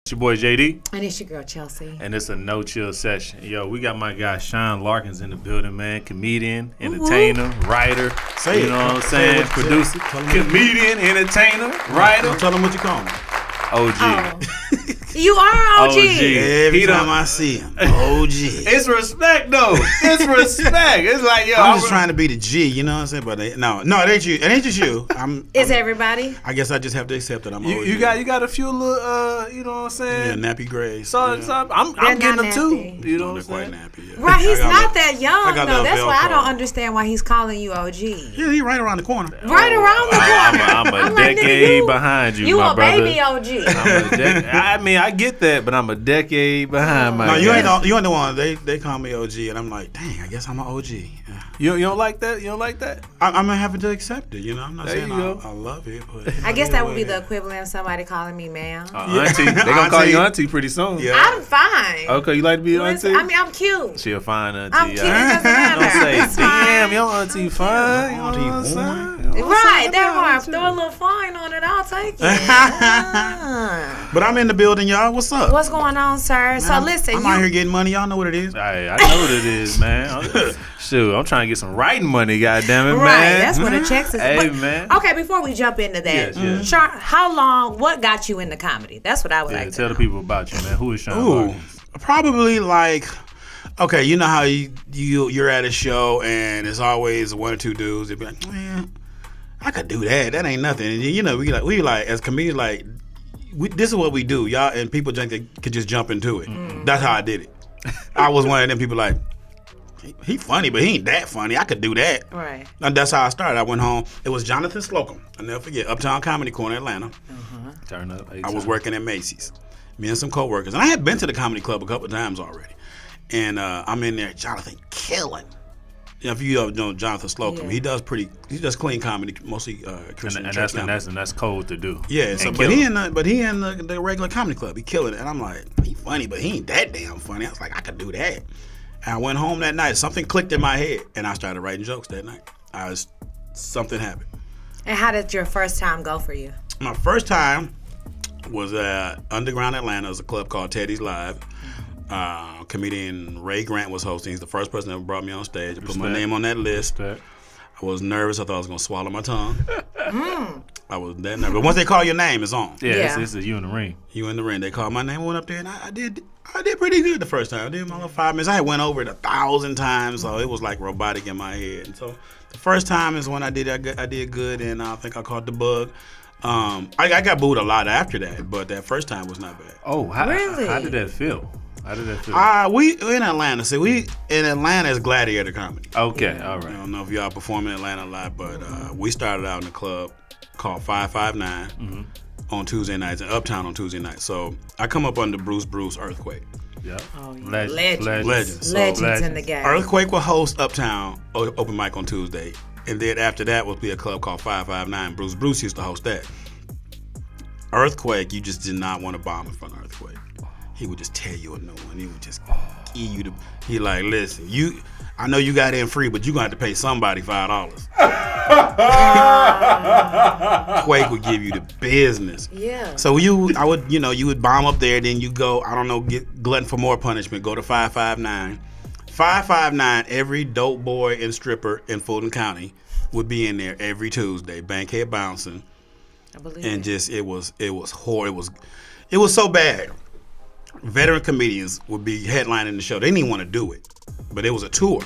It's your boy JD. And it's your girl Chelcye. And it's a no-chill session. Yo, we got my guy Sean Larkins in the building, man. Comedian, entertainer, writer. Say you know what I'm saying? Producer. Comedian, entertainer, writer. Tell them what you call me. OG. Oh. You are OG. Every time I see him, OG. It's respect, though. It's respect. It's like, yo. I'm just trying to be the G, you know what I'm saying? But no, it ain't you. It ain't just you. It's everybody. I guess I just have to accept that I'm OG. You got a few little, you know what I'm saying? Yeah, nappy grays. So I'm getting them too. You know what I'm saying? Quite nappy, yeah. Right, he's not that young, though. That's why I don't Velcro. understand why he's calling you OG. Yeah, he right around the corner. Right around the corner. I'm a decade behind you, you my a brother. baby OG. I mean, I get that, but I'm a decade behind my. No, you guy. ain't the one. They call me OG, and I'm like, dang, I guess I'm an OG. Yeah. You don't like that? You don't like that? I'm having to accept it. You know, I'm not There saying you go. I love it, but I guess that would be the equivalent of somebody calling me ma'am. Auntie. They gonna call you auntie pretty soon. Yeah. I'm fine. Okay, you like to be an auntie? I mean, I'm cute. She a fine auntie. I'm cute. It doesn't matter. Don't say, It's damn, fine. your auntie fine. You know what I'm saying? Right, that part. Throw a little fine on it. I'll take it. But I'm in the building, y'all. What's up? What's going on, sir? So listen, I'm out here getting money. Y'all know what it is. I know what it is, man. Shoot, I'm trying to get some writing money, goddammit, man. Right, that's what the checks is. Hey, But, man. Okay, before we jump into that, Yes. Sean, how long? What got you into comedy? That's what I would like to tell know. the people about you, man. Who is Sean Ooh, Larkins? probably like, okay, you know how you're at a show and it's always one or two dudes that be like, man, I could do that. That ain't nothing. And you know, we like as comedians, like, this is what we do, y'all, and people think they could just jump into it. That's how I did it. I was one of them people like, he funny, but he ain't that funny. I could do that. Right. And that's how I started. I went home. It was Jonathan Slocum. I'll never forget. Uptown Comedy Corner, Atlanta. Turn up. I was working at Macy's. Me and some coworkers. And I had been to the comedy club a couple of times already. And I'm in there. Jonathan killing. You know, if you know Jonathan Slocum, he does clean comedy, mostly Christian church comedy. And that's cold to do. Yeah, so but he in the regular comedy club. He killing it. And I'm like, he funny, but he ain't that damn funny. I was like, I could do that. And I went home that night. Something clicked in my head, and I started writing jokes that night. Something happened. And how did your first time go for you? My first time was at Underground Atlanta. It was a club called Teddy's Live. Comedian Ray Grant was hosting. He's the first person that ever brought me on stage. I put my name on that list. I was nervous. I thought I was going to swallow my tongue. I was that nervous. But once they call your name, it's on. Yeah. It's you in the ring. You in the ring. They called my name. I went up there, and I did pretty good the first time. I did my little 5 minutes. I had went over it 1,000 times, so it was like robotic in my head. And so the first time is when I did good, and I think I caught the bug. I got booed a lot after that, but that first time was not bad. Oh, Really? How did that feel? We in Atlanta. See, in Atlanta is gladiator comedy. Okay, all right. I don't know if y'all perform in Atlanta a lot, but we started out in a club called 559 on Tuesday nights and Uptown on Tuesday nights. So I come up under Bruce Earthquake. Yeah. Oh, yeah. Legends. Legends in the game. Earthquake will host Uptown open mic on Tuesday, and then after that will be a club called 559. Bruce used to host that. Earthquake, you just did not want to bomb in front of Earthquake. He would just tell you a new one. He would just give you he like, listen, I know you got in free, but you're going to have to pay somebody $5. Quake would give you the business. Yeah. So you would bomb up there, then you go, I don't know, get glutton for more punishment, go to 559. 559, every dope boy and stripper in Fulton County would be in there every Tuesday, bankhead bouncing. I believe and just it was horrible. It was so bad. Veteran comedians would be headlining the show. They didn't even want to do it, but it was a tour,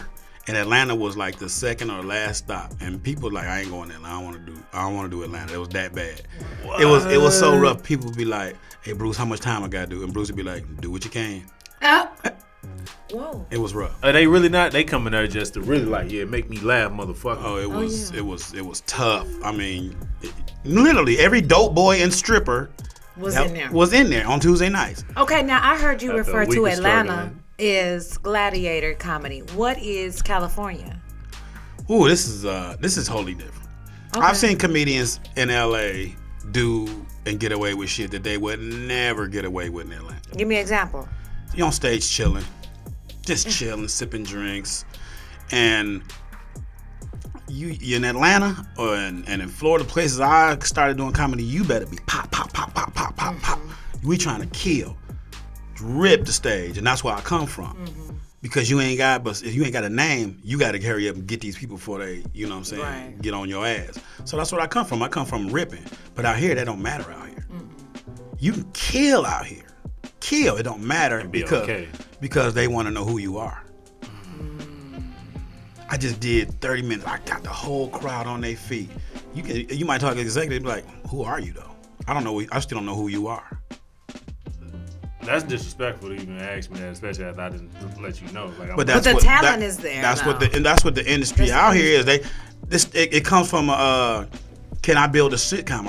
and Atlanta was like the second or last stop. And people were like, I ain't going to Atlanta. I don't want to do Atlanta. It was that bad. What? It was so rough. People would be like, hey Bruce, how much time I got to do? And Bruce would be like, do what you can. Whoa. It was rough. Are they really not? They coming there just to really make me laugh, motherfucker. Oh, it was tough. I mean, literally every dope boy and stripper was in there on Tuesday nights. Okay, now I heard you refer to Atlanta as gladiator comedy. What is California? Ooh, this is wholly different. Okay. I've seen comedians in LA do and get away with shit that they would never get away with in Atlanta. Give me an example. You on stage chilling, just chilling, sipping drinks, and you in Atlanta and in Florida, places I started doing comedy, you better be pop, pop, pop, pop, pop, pop, pop. We trying to kill, rip the stage, and that's where I come from. Mm-hmm. Because if you ain't got a name, you got to hurry up and get these people before they, you know what I'm saying, right. get on your ass. So that's what I come from. I come from ripping. But out here, that don't matter out here. You can kill out here. Kill. It don't matter because they want to know who you are. I just did 30 minutes. I got the whole crowd on their feet. You might talk to the executive, be like, who are you though? I don't know. I still don't know who you are. That's disrespectful to even ask me that, especially after I didn't let you know. Like, but the talent is there. That's what the industry out here is. It comes from can I build a sitcom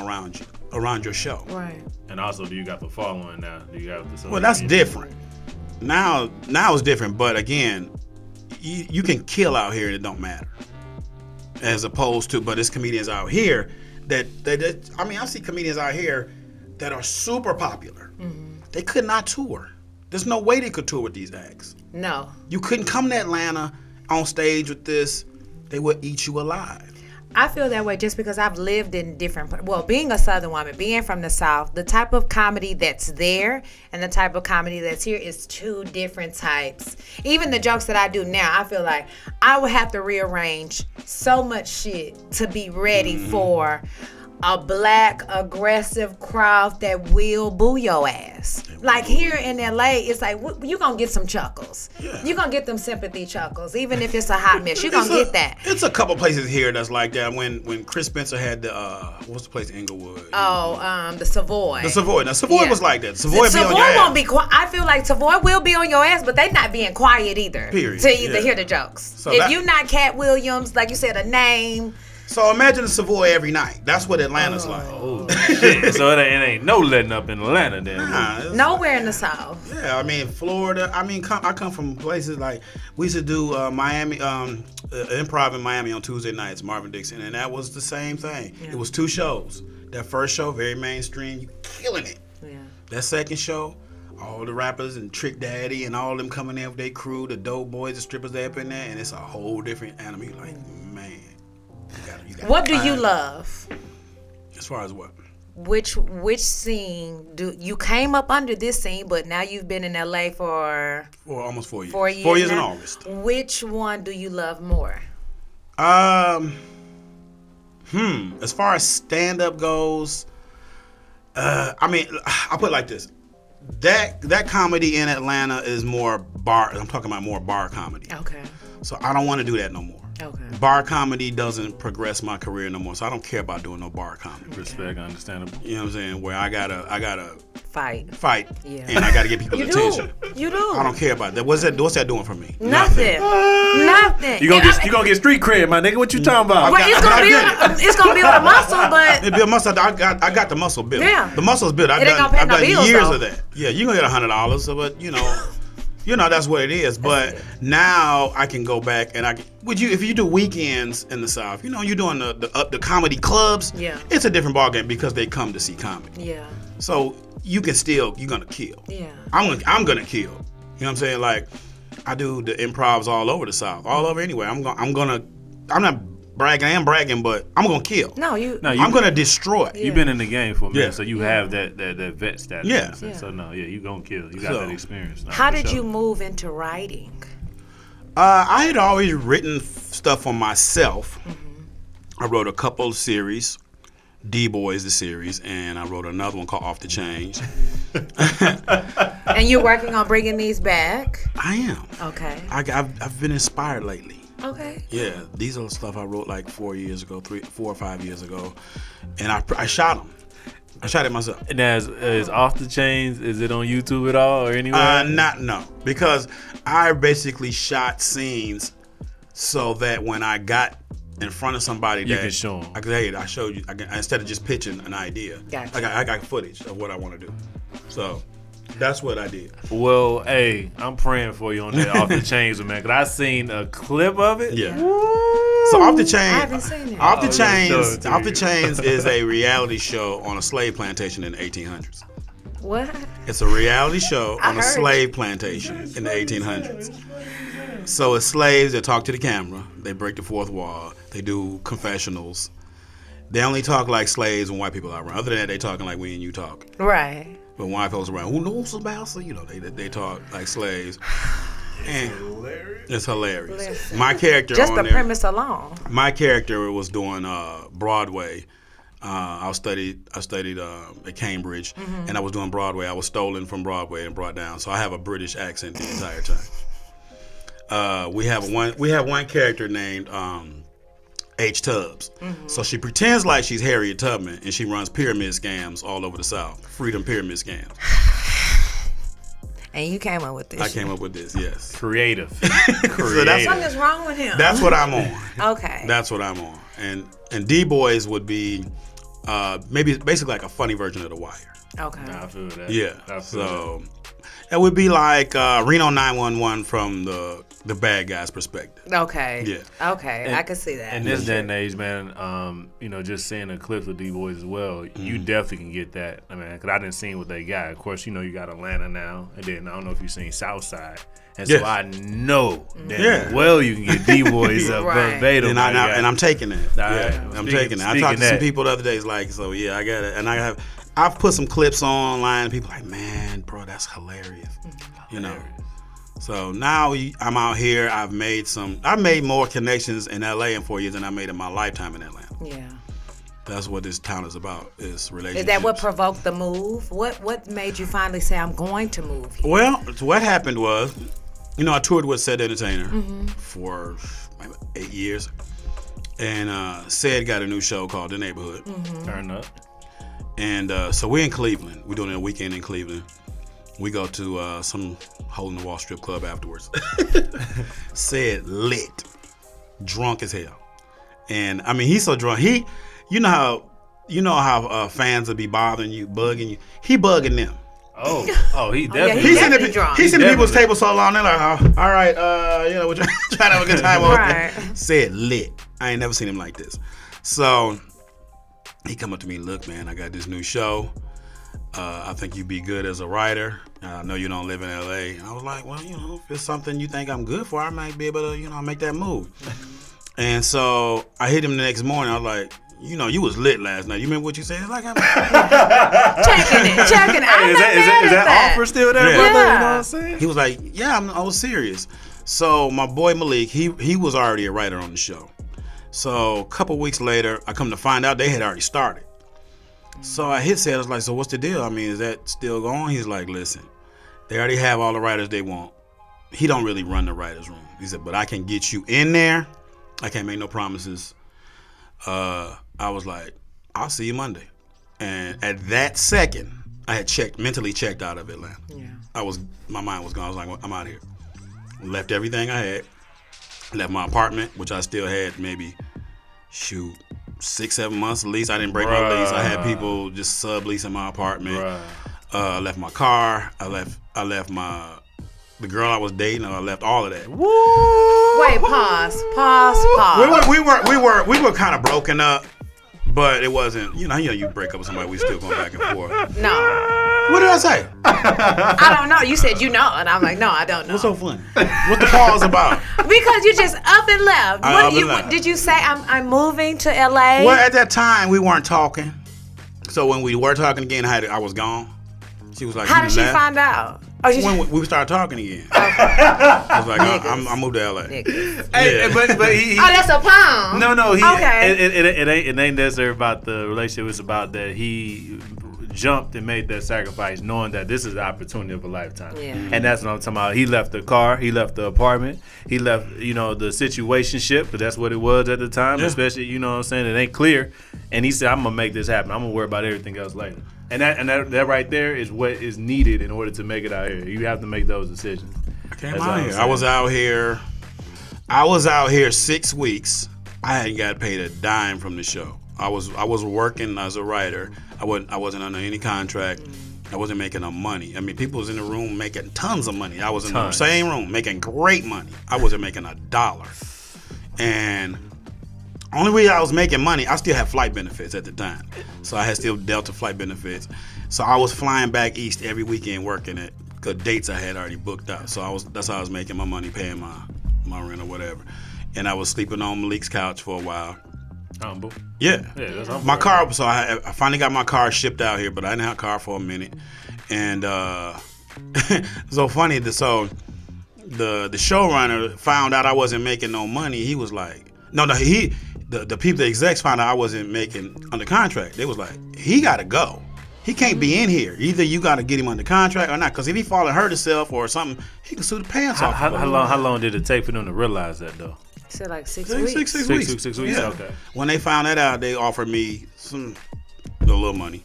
around your show? Right. And also, do you got the following now? Do you have the? Well, that's different. Now it's different. But again, you can kill out here and it don't matter. As opposed to, but there's comedians out here that I see comedians out here that are super popular. Mm-hmm. They could not tour. There's no way they could tour with these acts. No. You couldn't come to Atlanta on stage with this. They would eat you alive. I feel that way just because I've lived in being a Southern woman, being from the South, the type of comedy that's there and the type of comedy that's here is two different types. Even the jokes that I do now, I feel like I would have to rearrange so much shit to be ready for a black, aggressive crowd that will boo your ass. Like here in LA, it's like, you're going to get some chuckles. Yeah. You're going to get them sympathy chuckles. Even if it's a hot mess, you're going to get that. It's a couple places here that's like that. When Chris Spencer had the, what's the place in Inglewood? Oh, the Savoy. The Savoy. Now, Savoy was like that. Savoy won't be quiet. I feel like Savoy will be on your ass, but they not being quiet either. Period. To hear the jokes. So if you're not Cat Williams, like you said, a name... So imagine the Savoy every night. That's what Atlanta's like. Oh, shit. So it ain't no letting up in Atlanta then. Nowhere in the South. Yeah, I mean, Florida. I mean, I come from places like, we used to do Miami, improv in Miami on Tuesday nights, Marvin Dixon, and that was the same thing. Yeah. It was 2 shows. That first show, very mainstream, you killing it. Yeah. That second show, all the rappers and Trick Daddy and all them coming in with their crew, the dope boys, the strippers, they up in there, and it's a whole different animal. You're like, man. What do you love? As far as what? Which scene do you came up under this scene, but now you've been in LA for almost 4 years. 4 years. 4 years in August. Which one do you love more? As far as stand up goes, I mean, I'll put it like this. That comedy in Atlanta is more bar. I'm talking about more bar comedy. Okay. So I don't want to do that no more. Okay. Bar comedy doesn't progress my career no more, so I don't care about doing no bar comedy. Respect, understandable. You know what I'm saying? Where I gotta fight, yeah. And I gotta get people's attention. You do. I don't care about that. What's that doing for me? Nothing. Nothing. You gonna get street cred, my nigga. What you talking about? Well, it's gonna build a muscle, but it build muscle. I got the muscle built. Yeah. The muscle's built. I've done years of that. Yeah, you gonna get $100, but you know. You know, that's what it is. But now I can go back and if you do weekends in the South, you know, you're doing the comedy clubs. Yeah. It's a different ballgame because they come to see comedy. Yeah. So you're gonna kill. Yeah. I'm gonna kill. You know what I'm saying? Like, I do the improvs all over the South, all over anywhere. I'm not bragging. I am bragging, but I'm gonna kill. I'm gonna destroy. Yeah. You've been in the game for a minute, so you have that vet status. Yeah. So you gonna kill. You got that experience. How did you move into writing? I had always written stuff for myself. Mm-hmm. I wrote a couple of series. D-Boys, the series, and I wrote another one called Off the Chains. And you're working on bringing these back? I am. Okay. I've been inspired lately. Okay. Yeah, these are the stuff I wrote like 4 or 5 years ago, and I shot them. I shot it myself. And is Off the Chains, is it on YouTube at all or anywhere? No, because I basically shot scenes so that when I got in front of somebody, you can show them. I showed you. Instead of just pitching an idea, gotcha. I got footage of what I want to do. So that's what I did. Well, hey, I'm praying for you on that Off the Chains, man. Cause I seen a clip of it. Yeah. So Off the Chains. I haven't seen it. Off the Chains is a reality show on a slave plantation in the 1800s. What? It's a reality show on a slave plantation in the 1800s. So it's slaves that talk to the camera. They break the fourth wall. They do confessionals. They only talk like slaves when white people are around. Other than that, they talking like we and you talk. Right. But white folks around, who knows about? So they talk like slaves. It's hilarious. Listen. My character Just on the there, premise alone. my character was doing Broadway. I studied at Cambridge, and I was doing Broadway. I was stolen from Broadway and brought down, so I have a British accent the entire time. We have one character named H. Tubbs. So she pretends like she's Harriet Tubman, and she runs pyramid scams all over the South. Freedom pyramid scams. And you came up with this. I came up with this, yes. Creative. So Something's wrong with him. that's what I'm on. Okay. That's what I'm on. And D-Boys would be maybe basically like a funny version of The Wire. Okay. I feel that. Yeah. So it would be like Reno 911 from the bad guy's perspective. Okay. Yeah. Okay. And- I can see that. In this day and age, man, just seeing the clips of D-Boys as well, you definitely can get that. I mean, because I didn't see what they got. Of course, you got Atlanta now, and then I don't know if you've seen Southside. And so Yes. I know that well you can get D-Boys up Right. verbatim. And I'm taking that. right. I'm Speaking- taking that. I speaking talked to some that. people the other day. It's like, so yeah, I got it. And I've put some clips online. And people like, man, bro, that's hilarious. So now I'm out here. I've made more connections in LA in 4 years than I made in my lifetime in Atlanta. Yeah. That's what this town is about, is relationships. Is that what provoked the move? What made you finally say, I'm going to move here? Well, what happened was, I toured with Said Entertainer for maybe 8 years. And Said got a new show called The Neighborhood. Turn up. And so we're in Cleveland. We're doing a weekend in Cleveland. We go to some hole in the wall strip club afterwards. Said lit, drunk as hell, and I mean he's so drunk. You know how fans will be bothering you, bugging you. He bugging them. Oh, he yeah, definitely. he's definitely drunk. He's sitting at people's Definitely. table so long. They're like, oh, all right, we're trying to have a good time. Right. Said lit. I ain't never seen him like this. So he come up to me, look, man, I got this new show. I think you'd be good as a writer. I know you don't live in LA. And I was like, well, if it's something you think I'm good for, I might be able to, make that move. And so I hit him the next morning. I was like, you was lit last night. You remember what you said? It's like, Checking it. I'm Is not mad that at that. offer still there, Yeah. brother? You know what I'm saying? he was like, yeah, I was serious. So my boy Malik, he was already a writer on the show. So a couple weeks later, I come to find out they had already started. So I hit Said, I was like, so what's the deal? I mean, is that still going? He's like, listen, they already have all the writers they want. He don't really run the writer's room. He said, but I can get you in there. I can't make no promises. I was like, I'll see you Monday. And at that second, I had mentally checked out of Atlanta. Yeah. My mind was gone. I was like, well, I'm out of here. Left everything I had. Left my apartment, which I still had maybe, 6-7 months lease. I didn't break my lease. I had people just subleasing my apartment. Right. Left my car. I left the girl I was dating. I left all of that. Wait, pause. We were kind of broken up, but it wasn't. You break up with somebody, we still going back and forth. No. What did I say? I don't know. You said and I'm like, no, I don't know. What's so funny? What the pause about? Because you just up and left. I up and left. Did you say I'm moving to LA? Well, at that time we weren't talking. So when we were talking again, I was gone. She was like, How you did she left? find out? Oh, When we started talking again. I was like, I moved to LA. Niggas. Hey, but he Oh, that's a pound. No, Okay. it ain't necessarily about the relationship. It's about that he jumped and made that sacrifice, knowing that this is the opportunity of a lifetime. Yeah. And that's what I'm talking about. He left the car, he left the apartment, he left, the situationship, but that's what it was at the time. Yeah. Especially, it ain't clear. And he said, I'm gonna make this happen. I'm gonna worry about everything else later. And that right there is what is needed in order to make it out here. You have to make those decisions. I came That's out all I'm here. saying. I was out here 6 weeks. I hadn't got paid a dime from the show. I was working as a writer. I wasn't under any contract. I wasn't making no money. I mean, people was in the room making tons of money. I was in the same room making great money. I wasn't making $1. And only way I was making money, I still had flight benefits at the time. So I had still Delta flight benefits. So I was flying back east every weekend working at dates I had already booked out. So that's how I was making my money, paying my rent or whatever. And I was sleeping on Malik's couch for a while. Humble. Yeah. That's humble. My car, so I finally got my car shipped out here, but I didn't have a car for a minute. And so funny, so the showrunner found out I wasn't making no money. He was like, the people, the execs found out I wasn't making under contract. They was like, he got to go. He can't be in here. Either you got to get him under contract or not. Because if he fall and hurt himself or something, he can sue the pants off. How long did it take for them to realize that, though? So like 6 weeks. Six weeks. 6 weeks? Yeah. Okay. When they found that out, they offered me a little money.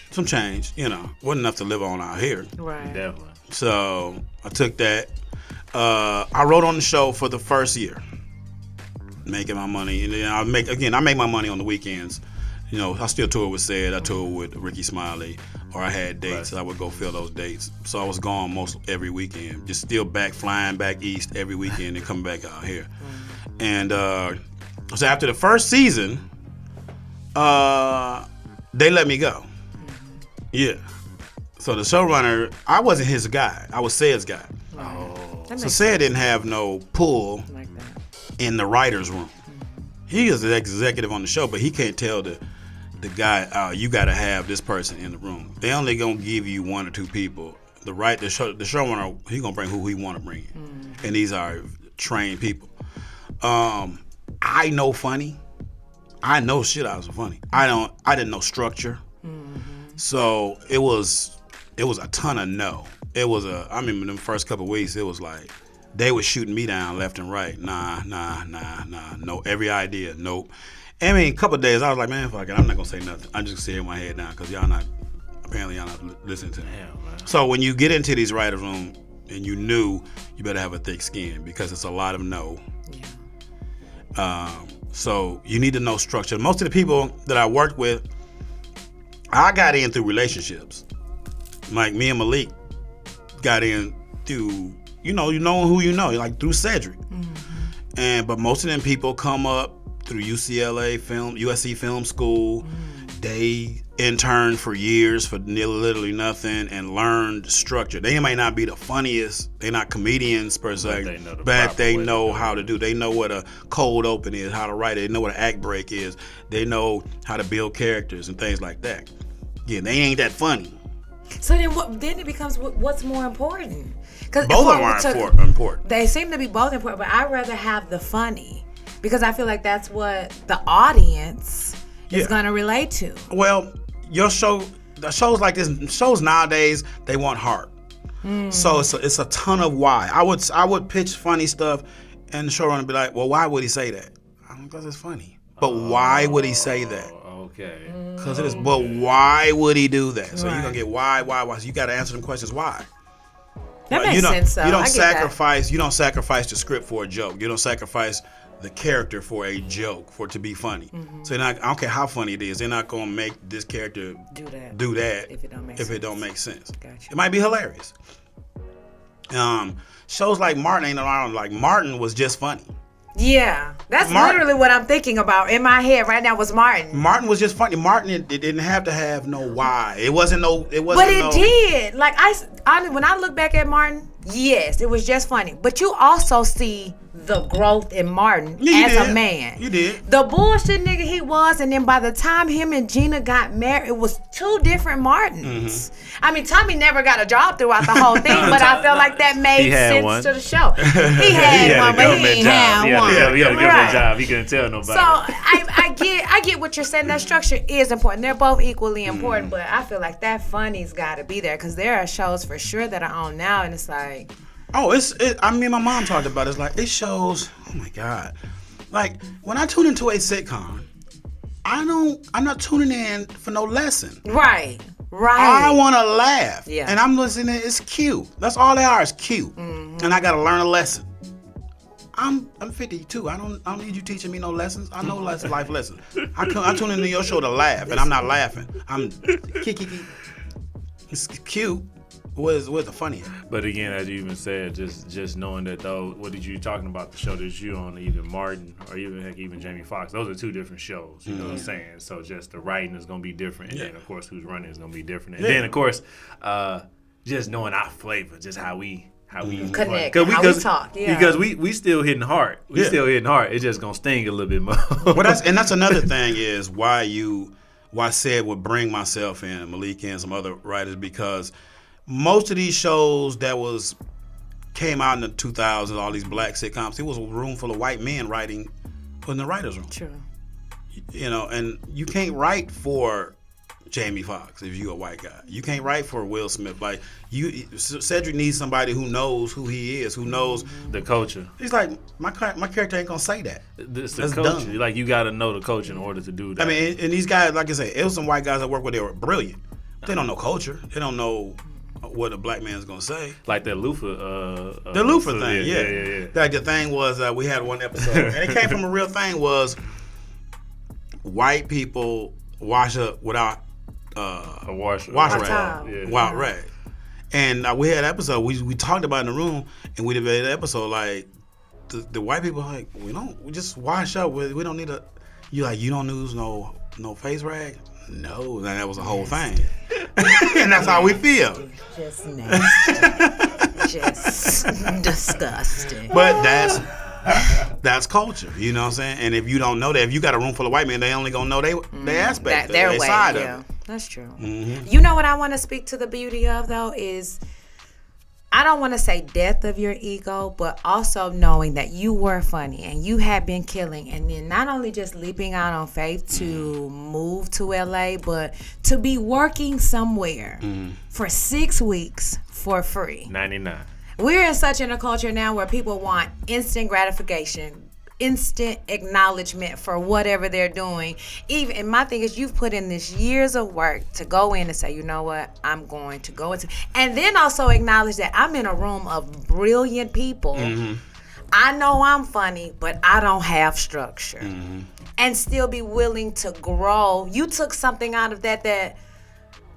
Some change, wasn't enough to live on out here. Right. Definitely. So I took that. I wrote on the show for the first year, making my money, and then I make my money on the weekends. I still tour with Sid. I toured with Ricky Smiley, or I had dates. Right. I would go fill those dates. So I was gone most every weekend, just still flying back east every weekend and coming back out here. And so after the first season, they let me go. Yeah. So the showrunner, I wasn't his guy. I was Sid's guy. Oh. So Sid didn't have no pull like that in the writer's room. He is the executive on the show, but he can't tell the guy, you got to have this person in the room. They only gonna give you one or two people. The showrunner, he gonna bring who he want to bring in, and these are trained people. I know funny. I know shit. I was funny. I didn't know structure. So it was a ton of no. I remember them first couple of weeks, it was like they were shooting me down left and right. Nah, no, every idea, nope. I mean, a couple of days I was like, man, fuck it, I'm not gonna say nothing. I'm just gonna sit my head down because y'all not listening to me. Damn, man. So when you get into these writer room and you better have a thick skin because it's a lot of no. Yeah. So you need to know structure. Most of the people that I worked with, I got in through relationships. Like me and Malik got in through, you know who you know, like through Cedric. But most of them people come up through USC Film School. They interned for years for literally nothing and learned structure. They might not be the funniest. They're not comedians per se, but they know how to do. They know what a cold open is, how to write it. They know what an act break is. They know how to build characters and things like that. Yeah, they ain't that funny. So then it becomes what's more important? Both of them are important. They seem to be both important, but I'd rather have the funny because I feel like that's what the audience is going to relate to. Well, the shows like this, shows nowadays, they want heart. So it's a ton of why. I would pitch funny stuff, and the showrunner would be like, well, why would he say that? Because it's funny. But why would he say that? Okay. Because it is. But why would he do that? So you're gonna get why. So you got to answer them questions. Why? That makes sense. Though. You don't sacrifice. You don't sacrifice the script for a joke. You don't sacrifice the character for a joke for it to be funny. So I don't care how funny it is. They're not gonna make this character do that if it don't make sense. Gotcha. It might be hilarious. Shows like Martin ain't around. Like Martin was just funny. Yeah, that's literally what I'm thinking about in my head right now. Was Martin? Martin was just funny. Martin, it didn't have to have no why. It wasn't no. But it did. Like when I look back at Martin, yes, it was just funny. But you also see the growth in Martin as a man. You did. The bullshit nigga he was, and then by the time him and Gina got married, it was two different Martins. I mean, Tommy never got a job throughout the whole thing, but I felt like that made sense to the show. He had one, but he ain't had one. He had to give him a job. He couldn't tell nobody. So I get what you're saying. That structure is important. They're both equally important, but I feel like that funny's got to be there because there are shows for sure that are on now, and it's like. Oh, I mean, my mom talked about it. It's like, it shows, oh my God. Like, when I tune into a sitcom, I'm not tuning in for no lesson. Right. I want to laugh. Yeah. And I'm listening, it's cute. That's all they are, is cute. And I got to learn a lesson. I'm 52. I don't need you teaching me no lessons. I know life lessons. I tune into your show to laugh, and I'm not laughing. I'm kiki. It's cute. Where's the funny? But again, as you even said, just knowing that though, what did you talking about the show that you on, either Martin or even Jamie Foxx, those are two different shows. You know what I'm saying? So just the writing is gonna be different, and then of course who's running is gonna be different, and then of course, just knowing our flavor, just how we how we connect, how we talk. Yeah. Because we still hitting hard. We still hitting hard. It's just gonna sting a little bit more. Well, that's another thing is why I said would bring myself in, Malik and some other writers, because most of these shows that came out in the 2000s, all these black sitcoms, it was a room full of white men writing in the writer's room. True. You know, and you can't write for Jamie Foxx if you're a white guy. You can't write for Will Smith. Like Cedric needs somebody who knows who he is, who knows the culture. He's like, my character ain't gonna say that. It's the That's culture. dumb. Like you got to know the culture in order to do that. I mean, and these guys, like I say, it was some white guys I work with. They were brilliant. They don't know culture. They don't know what a black man's gonna say. Like that Lufa. The Lufa thing, yeah. Like the thing was, we had one episode, and it came from a real thing. Was white people wash up without a wash rag, yeah. wild rag. And we had an episode, we talked about it in the room, and we debated the episode, like, the white people like, we just wash up, we don't need you don't use no face rag? No, and that was a whole thing. And that's how we feel. Just nasty. Just disgusting. But that's culture, you know what I'm saying? And if you don't know that, if you got a room full of white men, they only gonna know their aspect, their way, side of it. That's true. Mm-hmm. You know what I want to speak to the beauty of, though, is I don't want to say death of your ego, but also knowing that you were funny and you had been killing, and then not only just leaping out on faith to move to LA, but to be working somewhere for 6 weeks for free. 99. We're in such a culture now where people want instant gratification, instant acknowledgement for whatever they're doing. And my thing is, you've put in this years of work to go in and say, you know what, I'm going to go into, and then also acknowledge that I'm in a room of brilliant people. I know I'm funny, but I don't have structure, and still be willing to grow. You took something out of that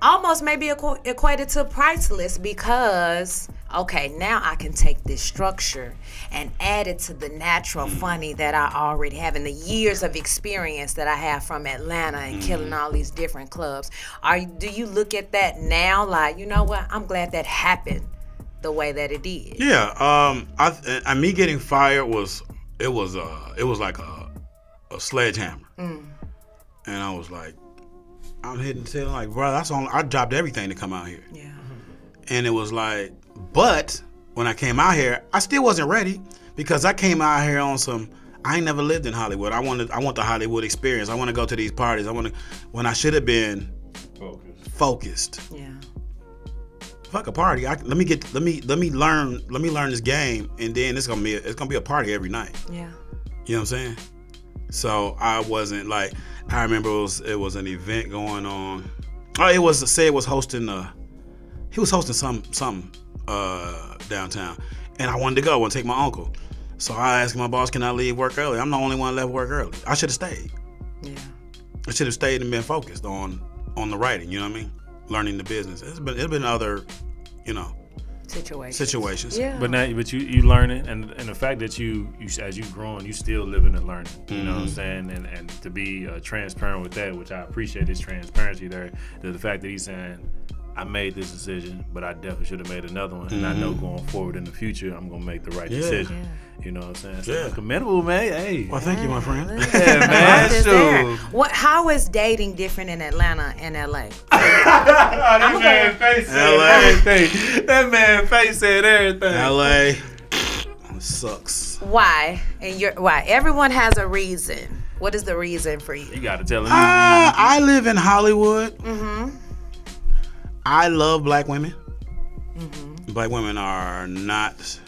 almost maybe equated to priceless, because okay, now I can take this structure and add it to the natural funny that I already have and the years of experience that I have from Atlanta and killing all these different clubs. Do you look at that now like, you know what, I'm glad that happened the way that it did? Yeah, me getting fired was like a sledgehammer, and I was like, I'm hitting the like, bro, I dropped everything to come out here. Yeah. And it was like, but when I came out here, I still wasn't ready, because I came out here on some, I ain't never lived in Hollywood. I want the Hollywood experience. I want to go to these parties. When I should have been focused. Yeah. Fuck a party. Let me learn this game, and then it's gonna be a party every night. Yeah. You know what I'm saying? So I wasn't like, I remember it was an event going on. Oh, he was hosting something downtown, and I wanted to go. I want to take my uncle. So I asked my boss, can I leave work early? I'm the only one left work early. I should have stayed. Yeah. I should have stayed and been focused on the writing, you know what I mean? Learning the business. It's been other, situations. Yeah. But you learn it, and the fact that you as you growing, you still living and learning. You know what I'm saying? And to be transparent with that, which I appreciate his transparency there. The fact that he's saying, I made this decision, but I definitely should have made another one. And I know going forward in the future, I'm going to make the right decision. Yeah. You know what I'm saying? So commendable, man. Hey. Well, thank you, my friend. Yeah, man. Sure. How is dating different in Atlanta and LA? That man face said everything. That man face said everything. LA sucks. Why? Why? Everyone has a reason. What is the reason for you? You got to tell him. I live in Hollywood. I love black women. Black women are not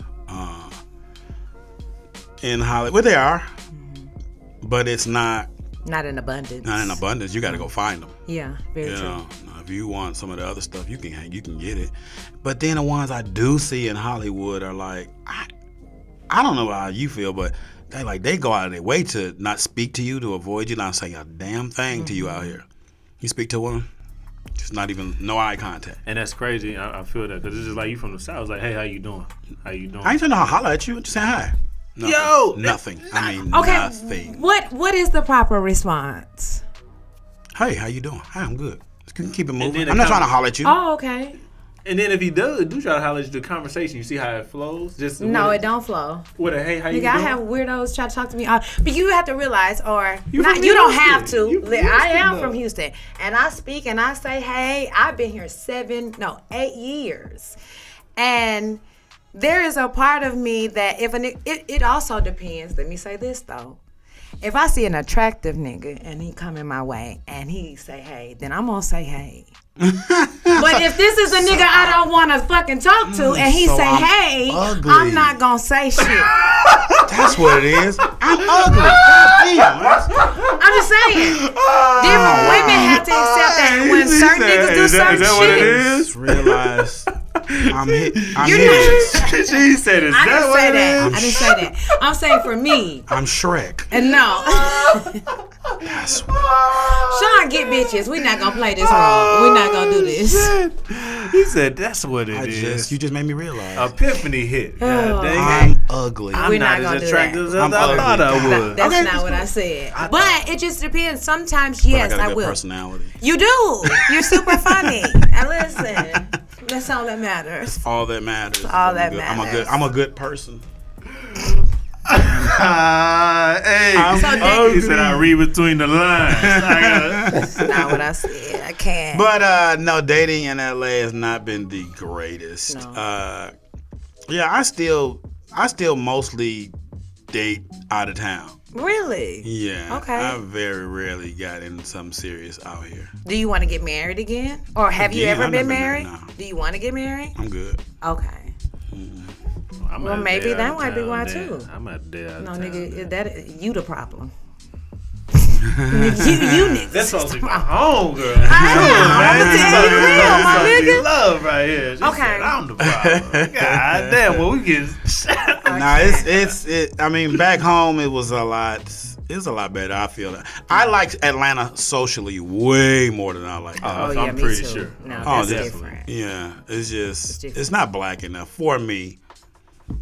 in Hollywood. Well, they are, but it's not in abundance. Not in abundance. You got to go find them. Yeah, very true. If you want some of the other stuff, you can get it. But then the ones I do see in Hollywood are like, I don't know how you feel, but they go out of their way to not speak to you, to avoid you, not say a damn thing to you out here. You speak to a woman, just not even no eye contact. And that's crazy. I feel that, because it's just like you from the South. It's like, hey, how you doing? How you doing? I ain't trying to holler at you. Just say hi. Nothing. Yo, nothing. Okay, nothing. What is the proper response? Hey, how you doing? Hi, I'm good. Keep it moving. I'm not trying to holler at you. Oh, okay. And then if he do try to holler at you, the conversation, you see how it flows? Just No, it don't flow. What a hey, how you Nigga, I doing? have weirdos try to talk to me. But you have to realize, or You not, from you don't Houston. have to. You from I am Houston, from though. Houston. And I speak and I say, hey, I've been here 8 years. And there is a part of me that it also depends. Let me say this, though. If I see an attractive nigga and he coming my way and he say, hey, then I'm going to say, hey. But if this is a nigga I don't want to fucking talk to and he say, hey, ugly. I'm not going to say shit. That's what it is. I'm ugly. Damn. I'm just saying. Different women have to accept that when certain niggas do certain is that shit. what it is? Realize I'm hit. She said, is I that didn't what say it that. is? I didn't say that. I'm saying for me. I'm Shrek. And no. That's Sean, get bitches. We not gonna play this wrong. We not gonna do this. He said, that's what it is. You just made me realize. Epiphany hit. Oh. God dang I'm it. ugly. I'm We're not not gonna as do attractive that. as I thought I would. That's Okay, not what I said. But it just depends. Sometimes, yes, I got a I good will. personality. You do. You're super funny. And listen, that's all that matters. All that matters. All that matters. I'm a good person. Hey, So he said I read between the lines. That's not what I said. I can't. But no, dating in LA has not been the greatest. No. Yeah, I still mostly date out of town. Really? Yeah. Okay. I very rarely got into something serious out here. Do you want to get married again? Or have you Again, ever I've been never been married? married, no. Do you want to get married? I'm good. Okay. I'm Well, out maybe there that out of might be town why, then. too. I'm out there out No, of town nigga, then. you the problem. you niggas. That's supposed to be my homegirl. I'm gonna tell you the real, my nigga. Love right here. She Okay. said, I'm the problem. God damn, well, we get Nah, it's. I mean, back home it was a lot. It was a lot better. I feel that. I like Atlanta socially way more than I like. Oh, I'm yeah, me pretty too. sure. No, Oh, that's definitely. different. Yeah, it's just different. it's not black enough for me.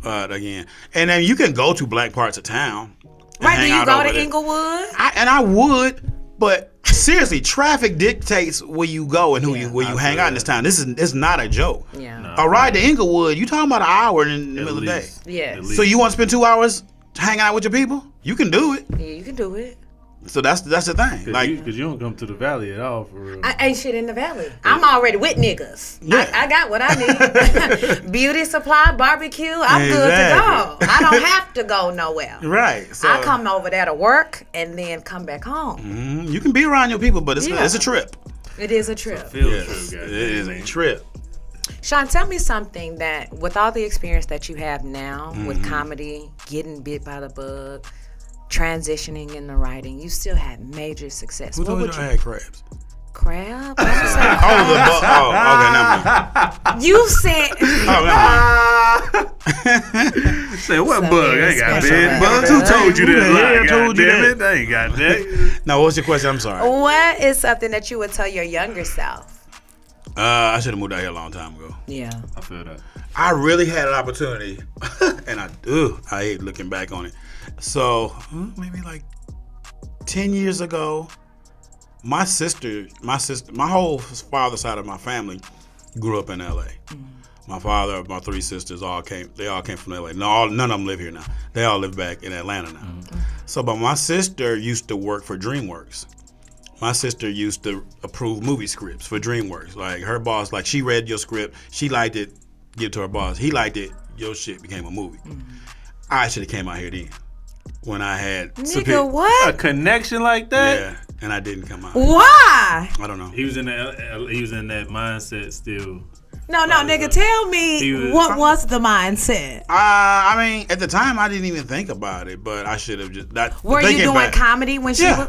But again, and then you can go to black parts of town. and Right, do hang you out go over to there. Inglewood? I would, but seriously, traffic dictates where you go and who you hang out in this town. It's not a joke. Yeah. No. A ride to Inglewood, you talking about an hour in the middle of the day. Yes. At least. So you want to spend 2 hours hanging out with your people? You can do it. Yeah, you can do it. So that's the thing. Like, Because you don't come to the valley at all, for real. I ain't shit in the valley. I'm already with niggas. Yeah. I got what I need. Beauty supply, barbecue. I'm good to go. I don't have to go nowhere. right. So I come over there to work and then come back home. you can be around your people, but it's Yeah. a trip. It is a trip. Field Yes, trip, it guys. is a trip. Sean, tell me something that, with all the experience that you have now with comedy, getting bit by the bug, transitioning in the writing, you still had major success. Who What told you would I you? had crabs? Crab? I'm Okay, never mind. saying- you said. Oh, never mind. Say, what Some bug? I very ain't got special bed bug. bugs. Who told you Who that the hell lie? told you Goddamn that? it. I ain't got that. Now, what's your question? I'm sorry. What is something that you would tell your younger self? I should have moved out here a long time ago. Yeah. I feel that. I really had an opportunity, and I hate looking back on it. So maybe like 10 years ago, my whole father side of my family grew up in LA. My father, my three sisters, all came from LA. No, none of them live here now. They all live back in Atlanta now. So, but my sister used to work for DreamWorks. My sister used to approve movie scripts for DreamWorks. Like her boss, like she read your script, she liked it, give it to her boss. He liked it, your shit became a movie. I should have came out here then when I had Nigga, A what? connection like that? Yeah, and I didn't come out. Why? I don't know. He was in that mindset still. No, nigga, tell me He was- what was the mindset? I mean, at the time, I didn't even think about it, but I should have just. Were you thinking doing back- comedy when she Yeah. was?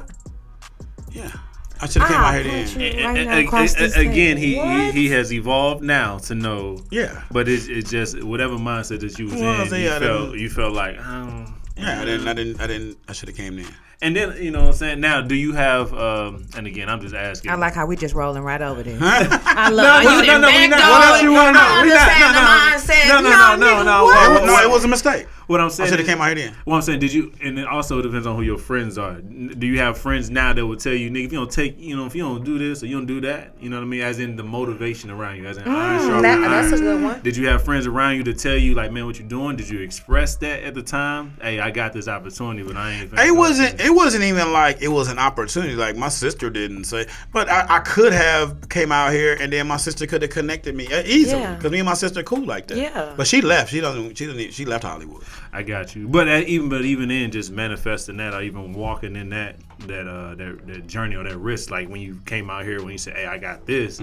Yeah, I should have came out here then. punch you right now across this Again, thing. What? he has evolved now to know. Yeah. But it's just whatever mindset that you was Well, in, yeah, you felt like, Yeah, I should have came then. And then, you know what I'm saying? Now, do you have, and again, I'm just asking. I like how we just rolling right over there. Huh? I love how you didn't we back not. door. What else you want to know? I We not- understand the mindset. No, nigga, what? No, it was a mistake. What I'm saying, I should have came out here then. What I'm saying, did you? And it also depends on who your friends are. Do you have friends now that will tell you, nigga, if you don't take, if you don't do this or you don't do that, you know what I mean? As in the motivation around you, as in iron sharpening iron. That's a good one. Did you have friends around you to tell you, like, man, what you doing? Did you express that at the time? Hey, I got this opportunity, but I ain't. It wasn't even like it was an opportunity. Like my sister didn't say, but I could have came out here, and then my sister could have connected me easily because me and my sister are cool like that. Yeah. But she left. She left Hollywood. I got you. But even then, just manifesting that, or even walking in that journey or that risk, like when you came out here, when you said, "Hey, I got this,"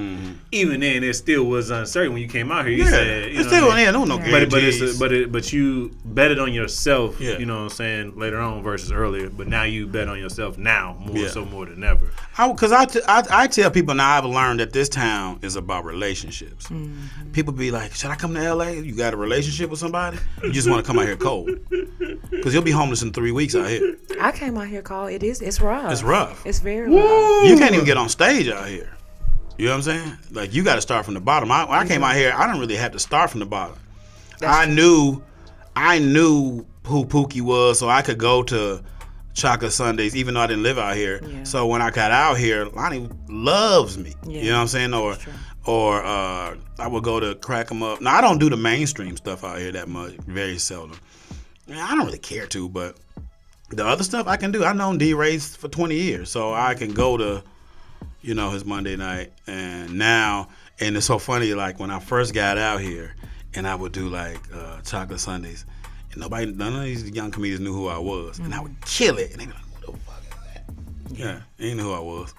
even then, it still was uncertain. When you came out here, you said, "It's still no guarantees." But you betted on yourself. Yeah. You know what I'm saying, later on versus earlier. But now you bet on yourself now more than ever. Because I tell people now, I've learned that this town is about relationships. People be like, "Should I come to LA? You got a relationship with somebody? You just want to come out here cold? Because you'll be homeless in 3 weeks out here." I came out here cold. It's rough. It's rough. It's very rough. You can't even get on stage out here. You know what I'm saying? Like, you got to start from the bottom. When I came out here, I didn't really have to start from the bottom. I knew who Pookie was, so I could go to Chocolate Sundays, even though I didn't live out here. Yeah. So when I got out here, Lonnie loves me. Yeah. You know what I'm saying? Or I would go to Crack 'em Up. Now, I don't do the mainstream stuff out here that much, very seldom. I don't really care to, but the other stuff I can do. I've known D-Ray's for 20 years, so I can go to, his Monday night. And now, and it's so funny, like when I first got out here, and I would do like Chocolate Sundays, and none of these young comedians knew who I was, and I would kill it, and they be like, "What the fuck is that?" Yeah, they didn't know who I was.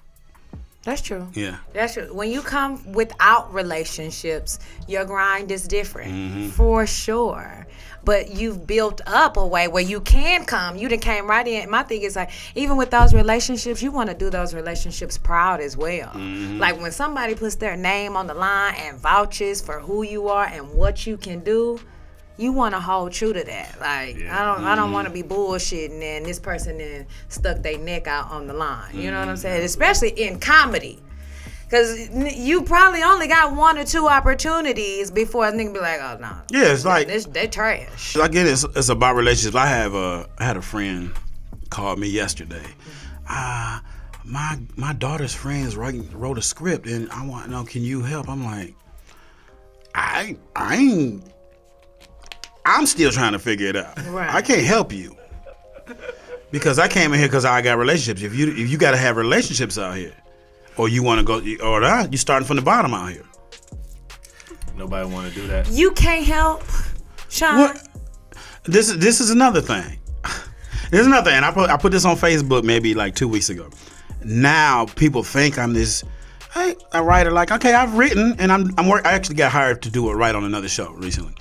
That's true. Yeah. That's true. When you come without relationships, your grind is different, for sure. But you've built up a way where you can come. You done came right in. My thing is, like, even with those relationships, you want to do those relationships proud as well. Like, when somebody puts their name on the line and vouches for who you are and what you can do, you want to hold true to that. Like, I don't want to be bullshitting and this person then stuck their neck out on the line. You know what I'm saying? Especially in comedy. Because you probably only got 1 or 2 opportunities before a nigga be like, "Oh, no." Yeah, it's like, they trash. I get it. It's about relationships. I had a friend called me yesterday. My daughter's friends wrote a script, and I want to know, can you help? I'm like, I'm still trying to figure it out. Right. I can't help you because I came in here because I got relationships. If you got to have relationships out here, or you want to go, or not, you starting from the bottom out here. Nobody want to do that. You can't help, Sean. What? This is another thing. There's another thing. I put this on Facebook maybe like 2 weeks ago. Now people think I'm this. Hey, a writer. Like, okay, I've written, and I actually got hired to do it right on another show recently.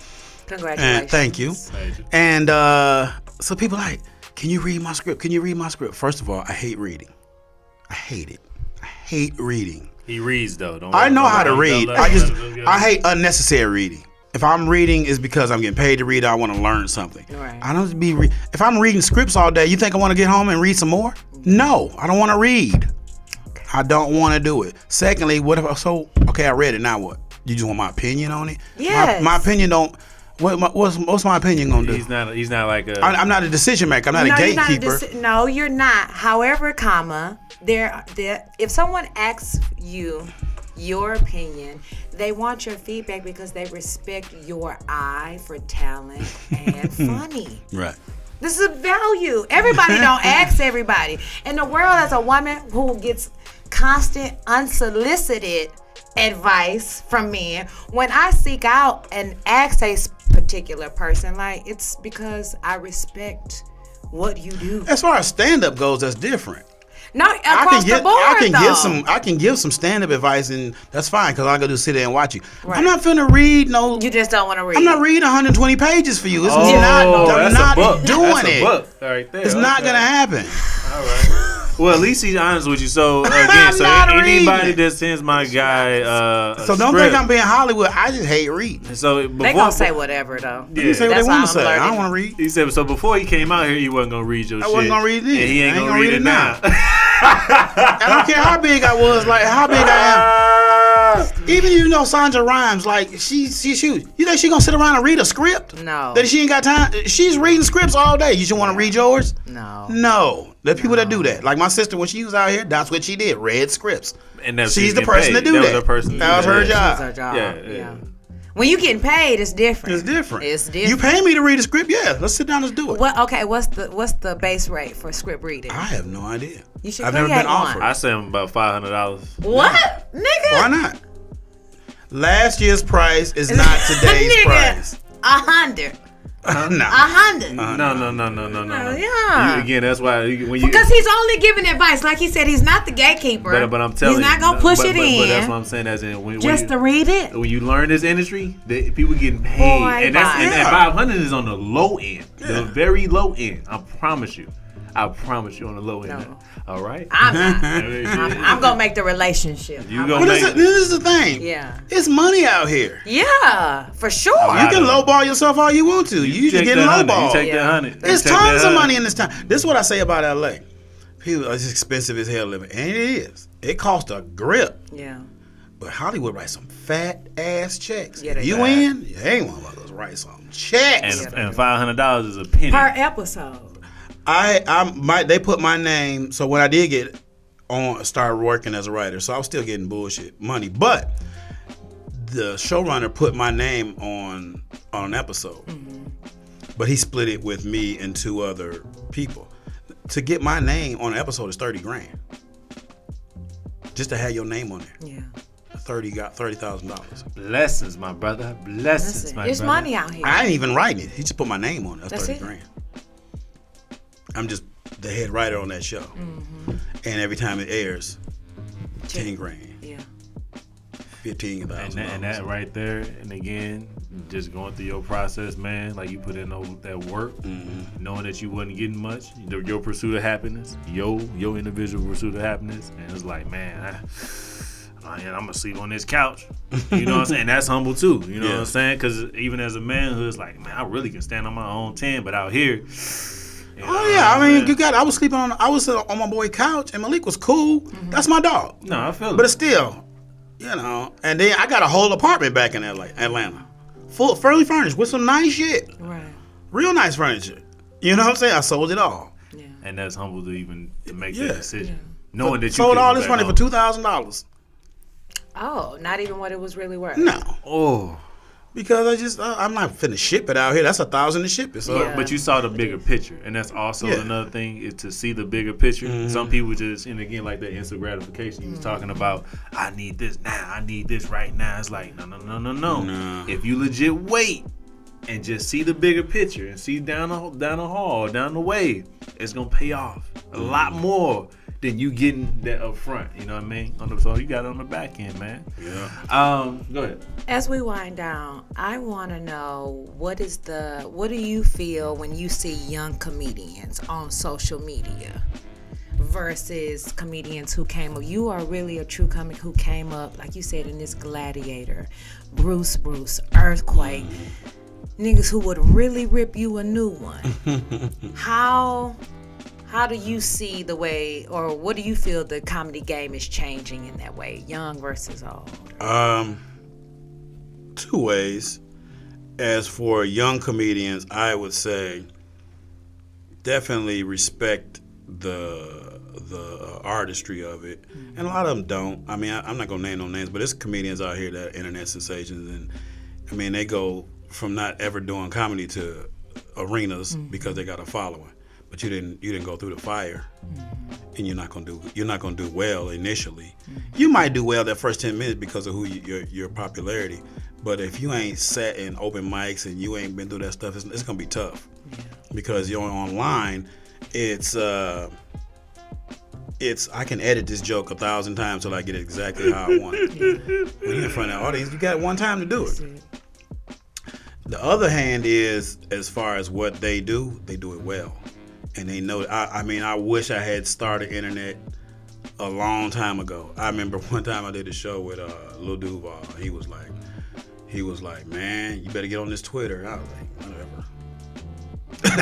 Congratulations. And thank you. And so people are like, can you read my script? Can you read my script? First of all, I hate reading. I hate it. I hate reading. He reads though. I know how to read. I hate unnecessary reading. If I'm reading, it's because I'm getting paid to read. I want to learn something. Right. I don't be. If I'm reading scripts all day, you think I want to get home and read some more? No, I don't want to read. Okay. I don't want to do it. Secondly, what if okay, I read it. Now what? You just want my opinion on it? Yes. My opinion don't. What's my opinion gonna do? He's not like a. I'm not a decision maker. I'm not a gatekeeper. No, you're not. However, if someone asks you your opinion, they want your feedback because they respect your eye for talent and funny. Right. This is a value. Everybody don't ask everybody. In the world, as a woman who gets constant, unsolicited advice from men, when I seek out and ask a particular person, like, it's because I respect what you do. As far as stand-up goes, that's different. No, across the board, I can give some stand-up advice, and that's fine because all I gotta do is sit there and watch you. Right. I'm not finna read no. You just don't want to read. I'm not reading 120 pages for you. I'm not doing it. Book right there. It's not gonna happen. All right. Well, at least he's honest with you. So again, anybody that sends my guy, so don't think I'm being Hollywood. I just hate reading. So they gonna say whatever though. Yeah. They say what they want to say. I don't want to read. He said so before he came out here, he wasn't gonna read your shit. I wasn't gonna read it. And he ain't gonna read it now. I don't care how big I was, like how big I am. Even Sandra Rhimes, like she's huge. You think she gonna sit around and read a script? No. That she ain't got time. She's reading scripts all day. You just want to read yours? No. The people that do that, like my sister, when she was out here, that's what she did. Read scripts. And she's the person to do that. That was her job. That was her job. Yeah. When you getting paid, it's different. It's different. You pay me to read a script? Yeah, let's sit down and do it. What's the base rate for script reading? I have no idea. You should I've never been offered. I say about $500. What, nigga? Why not? Last year's price is not today's price. 100. No. 100. No. Yeah. Again, that's why because he's only giving advice. Like he said, he's not the gatekeeper. But I'm telling you, he's not gonna push it in. But that's what I'm saying. As in, just to read it. When you learn this industry, people getting paid, and 500 is on the low end, the very low end. I promise you on the low end. No. All right. I'm gonna make the relationship. This is the thing. Yeah. It's money out here. Yeah, for sure. You can lowball yourself all you want to. You just getting lowballed. You take that 100. There's tons of money in this time. This is what I say about LA. People, it's expensive as hell living, and it is. It costs a grip. Yeah. But Hollywood writes some fat ass checks. Yeah, you in? You ain't one of those write some checks. And $500 is a penny per episode. They put my name, so when I did get on, started working as a writer, so I was still getting bullshit money, but the showrunner put my name on an episode, but he split it with me and 2 other people. To get my name on an episode is $30,000, just to have your name on there. Yeah. $30,000. Blessings, my brother. Blessings, my brother. It's money out here. I ain't even writing it. He just put my name on it. That's $30,000. It. I'm just the head writer on that show, and every time it airs, $10,000, yeah, $15,000, and that right there. And again, just going through your process, man. Like you put in that work, knowing that you wasn't getting much. Your pursuit of happiness, your individual pursuit of happiness, and it's like, man, I'm gonna sleep on this couch. You know what I'm saying? That's humble too. You know what I'm saying? Because even as a man who's like, man, I really can stand on my own 10, but out here. I mean, I was sleeping on my boy's couch, and Malik was cool. That's my dog. No, I feel it. But it's still, and then I got a whole apartment back in Atlanta. Fully furnished with some nice shit. Right. Real nice furniture. You know what I'm saying? I sold it all. Yeah. And that's humble to make that decision. Yeah. Knowing that you sold all this money for $2,000. Oh, not even what it was really worth. No. Oh. Because I'm not finna ship it out here. That's $1,000 to ship it. So. Yeah. But you saw the bigger picture, and that's also another thing is to see the bigger picture. Some people just, and again, like that instant gratification. You was talking about, I need this now. I need this right now. It's like no. If you legit wait and just see the bigger picture and see down the hall, down the way, it's gonna pay off a lot more than you getting that up front. You know what I mean? So you got it on the back end, man. Yeah. Go ahead. As we wind down, I want to know what do you feel when you see young comedians on social media versus comedians who came up? You are really a true comic who came up, like you said, in this Gladiator, Bruce, Earthquake, niggas who would really rip you a new one. How do you see the way, or what do you feel the comedy game is changing in that way, young versus old? 2 ways. As for young comedians, I would say definitely respect the artistry of it, and a lot of them don't. I mean, I'm not gonna name no names, but there's comedians out here that are internet sensations, and I mean, they go from not ever doing comedy to arenas because they got a following. But you didn't go through the fire, and you're not gonna do well initially. You might do well that first 10 minutes because of your popularity, but if you ain't sat in open mics and you ain't been through that stuff, it's gonna be tough. Because you're online. It's I can edit this joke 1,000 times till I get it exactly how I want it. When you're in front of the audience, you got one time to do it. The other hand is, as far as what they do it well. And they know. I mean, I wish I had started internet a long time ago. I remember one time I did a show with Lil Duval. He was like, man, you better get on this Twitter. I was like, whatever.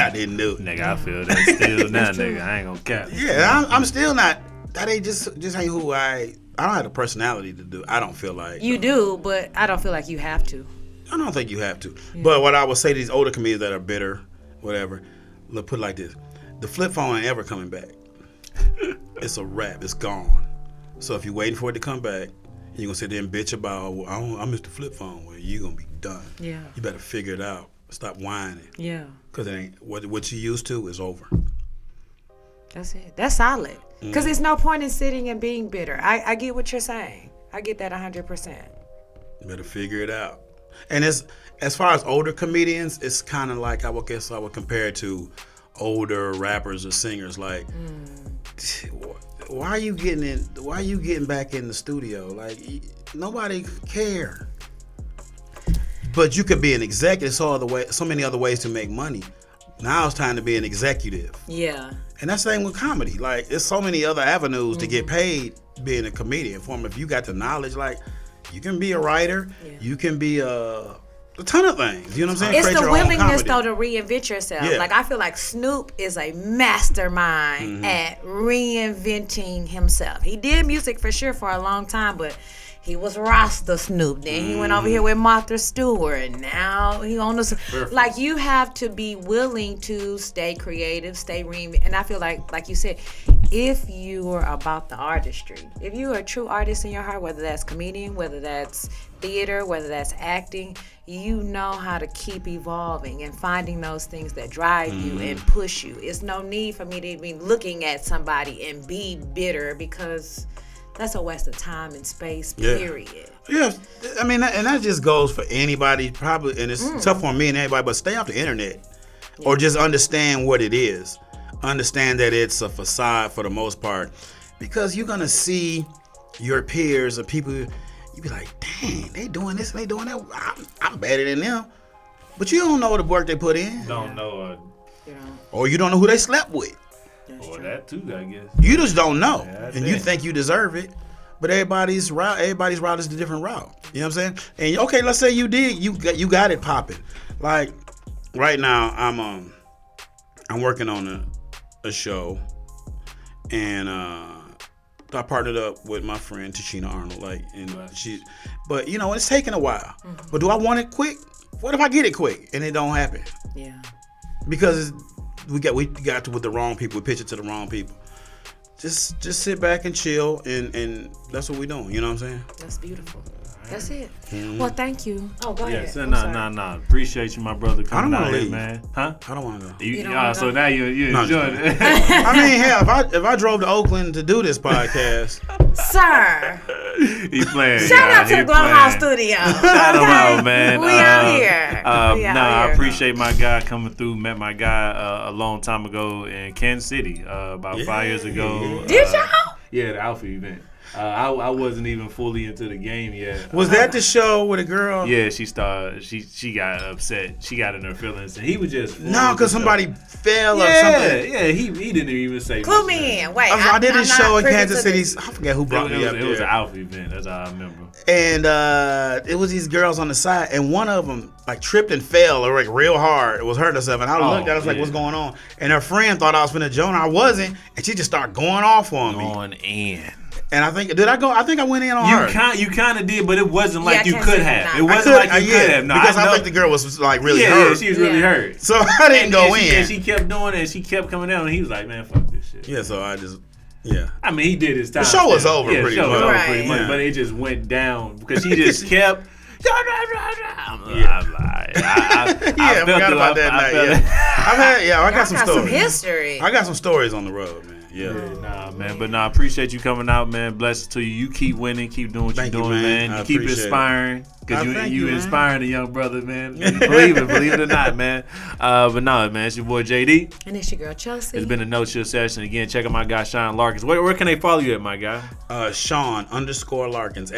I didn't do it. Nigga, I feel that still now, nigga. I ain't gonna cap. Yeah, I'm still not. That ain't just ain't who I have the personality to do. I don't feel like You do, but I don't feel like you have to. I don't think you have to. Yeah. But what I would say to these older comedians that are bitter, whatever, look, put it like this: the flip phone ain't ever coming back. It's a wrap. It's gone. So if you're waiting for it to come back, you're gonna sit there and bitch about, well, I missed the flip phone. Well, you're gonna be done. Yeah. You better figure it out. Stop whining. Yeah. Because it ain't what you used to is over. That's it. That's solid. Because there's no point in sitting and being bitter. I get what you're saying. I get that 100%. You better figure it out. And as far as older comedians, it's kind of like I would compare it to older rappers or singers. Like, why are you getting back in the studio? Like, nobody care. But you could be an executive. So many other ways to make money. Now it's time to be an executive. Yeah. And that's the same with comedy. Like, there's so many other avenues to get paid being a comedian. If you got the knowledge, like, you can be a writer. Yeah. You can be a ton of things. You know what I'm saying? It's Create the your own willingness, comedy. though, to reinvent yourself. Yeah. Like, I feel like Snoop is a mastermind at reinventing himself. He did music for sure for a long time, but he was Rasta Snoop. Then he went over here with Martha Stewart. And now he on the... Like, you have to be willing to stay creative, stay reinvent. And I feel like you said, if you are about the artistry, if you are a true artist in your heart, whether that's comedian, whether that's theater, whether that's acting, you know how to keep evolving and finding those things that drive you and push you. It's no need for me to be looking at somebody and be bitter, because that's a waste of time and space, period. Yeah, I mean, and that just goes for anybody, probably, and it's tough for me and everybody, but stay off the internet. Or just understand what it is. Understand that it's a facade for the most part. Because you're going to see your peers or people, you be like, dang, they doing this and they doing that. I'm better than them. But you don't know the work they put in. Don't know. Or you don't know who they slept with. Or that too, I guess. You just don't know. Yeah, and you think you deserve it. But everybody's route is a different route. You know what I'm saying? And okay, let's say you got it popping. Like right now, I'm working on a show, and I partnered up with my friend Tashina Arnold. But you know, it's taking a while. But do I want it quick? What if I get it quick and it don't happen? Yeah. Because we got to with the wrong people. We pitch it to the wrong people. Just sit back and chill, and that's what we're doing. You know what I'm saying? That's beautiful. That's it. Well, thank you. Oh, go ahead. No. Appreciate you, my brother, coming out here, man. Huh? I don't want to go. You don't wanna go? So now you're enjoying it. I mean, hell, if I drove to Oakland to do this podcast, sir, he's playing. Shout out to the GlowHouse studio. Shout him out, man. We out here. I appreciate my guy coming through. Met my guy a long time ago in Kansas City, about 5 years ago. Did y'all? Yeah, the Alpha event. I wasn't even fully into the game yet. Was that the show with a girl? Yeah, she got upset. She got in her feelings, and he was just because somebody fell or something. Yeah, he didn't even say. Clue me in. Wait, I did this show in Kansas City. I forget who brought me up there. It was an Alpha event. That's all I remember. And it was these girls on the side, and one of them like tripped and fell like real hard. It was hurting herself, and I looked at her, I was like, "What's going on?" And her friend thought I was finna join. I wasn't, and she just started going off on me. Going in. And I think, did I go? I think I went in on her. You kind of did, but it wasn't like you could have. It wasn't like you could have. No, because I think the girl was like really hurt. Yeah, she was really hurt. So I didn't go in. And she kept doing it, and she kept coming down, and he was like, man, fuck this shit. Yeah, so I just, I mean, he did his time. The show was over pretty much. Pretty much, but it just went down because she just kept. I forgot about that night. I got some stories. Some history. I got some stories on the road, man. Yeah, nah, man. But I appreciate you coming out, man. Blessings to you. You keep winning, keep doing what you're doing, man. You keep inspiring, because you inspiring a young brother, man. Believe it or not, man. But no, man, it's your boy JD. And it's your girl Chelcye. It's been a NoChill session. Again, check out my guy Sean Larkins. Where can they follow you at, my guy? Sean _Larkins,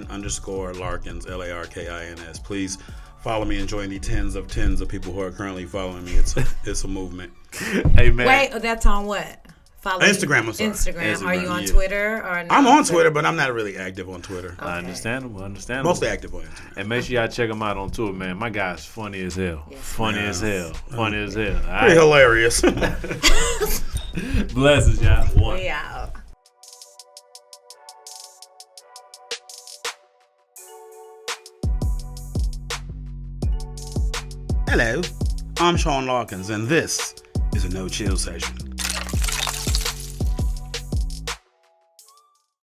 SEAN_Larkins, LARKINS. Please follow me and join the tens of people who are currently following me. It's a movement. Hey, man. Wait, that's on what? Follow Instagram, I'm sorry. Instagram. Are you on Twitter or no? I'm on Twitter, but I'm not really active on Twitter. Okay. Understandable. Mostly active on Instagram. And make sure y'all check him out on tour, man. My guy's funny as hell. Yes. Funny as hell. All Pretty right. hilarious. Blessings, y'all. We out. Hello, I'm Sean Larkins, and this is a No Chill session.